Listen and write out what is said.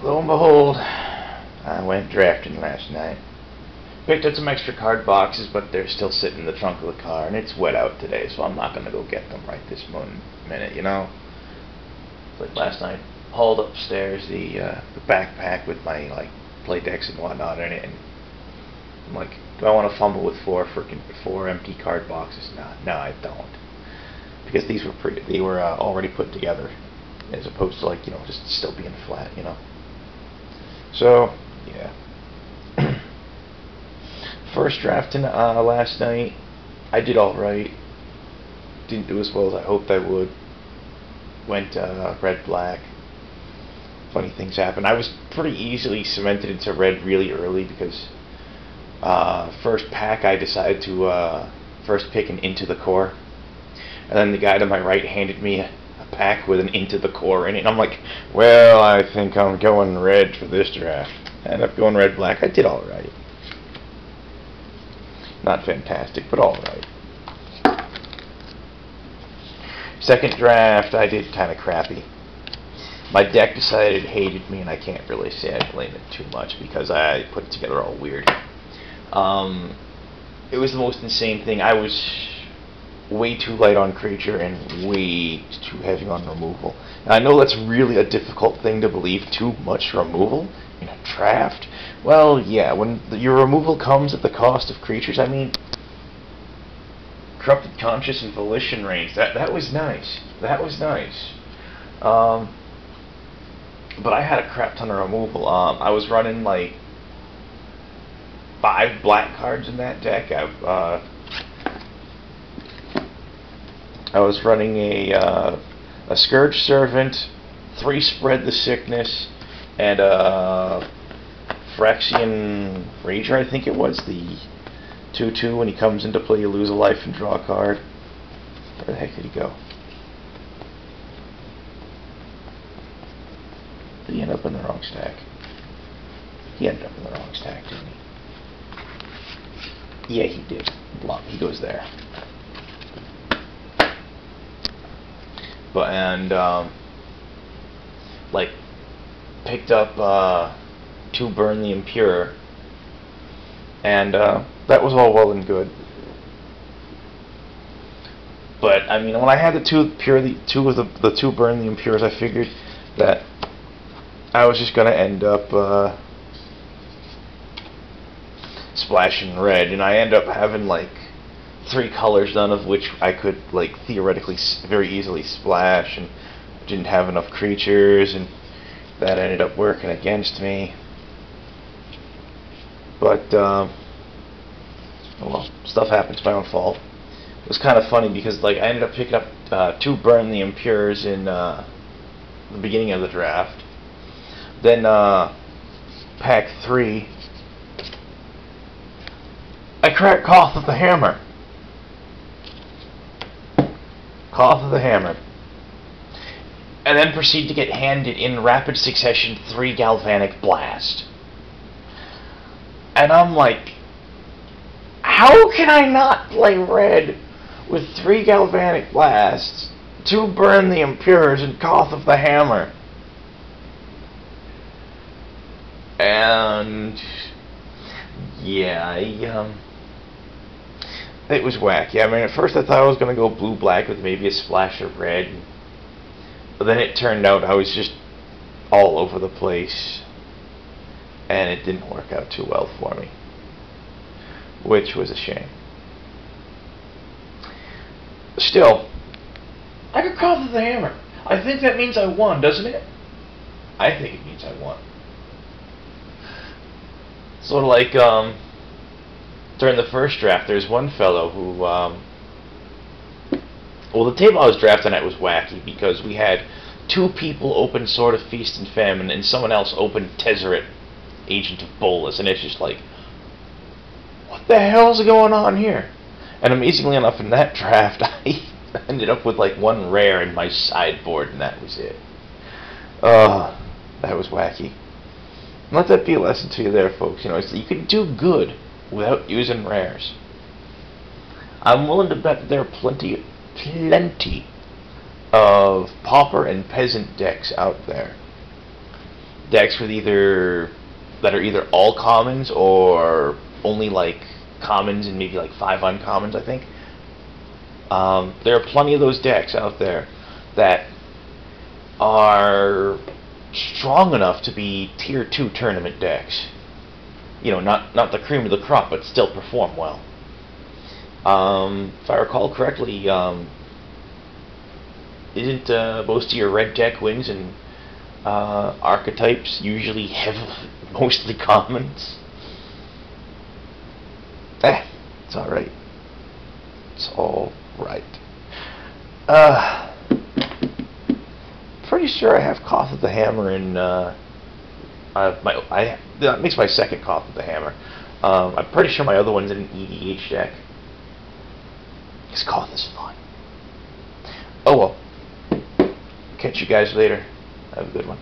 lo and behold, I went drafting last night. Picked up some extra card boxes, but they're still sitting in the trunk of the car, and it's wet out today, so I'm not going to go get them right this minute, you know? Like last night, hauled upstairs the backpack with my, like, play decks and whatnot in it, and I'm like, do I want to fumble with four empty card boxes? No, I don't. Because these were already put together, as opposed to, like, you know, just still being flat, you know? So, yeah. First drafting last night, I did alright. Didn't do as well as I hoped I would. Went red-black. Funny things happen. I was pretty easily cemented into red really early because first pack I decided to first pick an Into the Core. And then the guy to my right handed me a pack with an Into the Core in it. And I'm like, well, I think I'm going red for this draft. I ended up going red-black. I did alright. Not fantastic, but alright. Second draft, I did kind of crappy. My deck decided it hated me, and I can't really say I blame it too much because I put it together all weird. It was the most insane thing. I was way too light on creature and way too heavy on removal. Now, I know that's really a difficult thing to believe, too much removal in a draft. Well, yeah, when your removal comes at the cost of creatures, I mean, Corrupted Conscience and Volition Reigns, that was nice. That was nice. But I had a crap ton of removal. I was running like 5 black cards in that deck. I was running a Scourge Servant, 3 Spread the Sickness, and Phyrexian Rager, I think it was, the 2/2. When he comes into play, you lose a life and draw a card. Where the heck did he go? Did he end up in the wrong stack? He ended up in the wrong stack, didn't he? Yeah, he did. He goes there. Like, picked up 2 Burn the Impure, and that was all well and good. But I mean, when I had the 2 Burn the Impures, I figured that I was just gonna end up splashing red, and I end up having like 3 colors, none of which I could like theoretically very easily splash, and didn't have enough creatures, and that ended up working against me. But oh well, stuff happens, my own fault. It was kind of funny because like I ended up picking up 2 Burn the Impures in the beginning of the draft. Then pack 3, I cracked Koth of the Hammer. Koth of the Hammer. And then proceed to get handed in rapid succession 3 Galvanic Blast. And I'm like, how can I not play red with 3 Galvanic Blasts, 2 Burn the Impures, and Koth of the Hammer? And yeah, it was wacky. I mean, at first I thought I was going to go blue-black with maybe a splash of red, but then it turned out I was just all over the place, and it didn't work out too well for me, which was a shame. Still, I could Koth of the Hammer. I think that means I won, doesn't it? I think it means I won. Sort of like, during the first draft, there's one fellow who, well, the table I was drafting at was wacky because we had 2 people open Sword of Feast and Famine, and someone else opened Tezzeret, Agent of Bolas, and it's just like, what the hell's going on here? And amazingly enough, in that draft, I ended up with like 1 rare in my sideboard, and that was it. That was wacky. Let that be a lesson to you there, folks. You know, you can do good without using rares. I'm willing to bet that there are plenty of pauper and peasant decks out there decks with that are either all commons or only like commons and maybe like 5 uncommons, I think. There are plenty of those decks out there that are strong enough to be tier 2 tournament decks. You know, not the cream of the crop, but still perform well. If I recall correctly, isn't most of your red deck wins and archetypes usually have mostly commons? It's alright. It's alright. Pretty sure I have Koth of the Hammer in that makes my second Koth of the Hammer. I'm pretty sure my other one's in an EDH deck. Because Koth is fun. Oh well. Catch you guys later. Have a good one.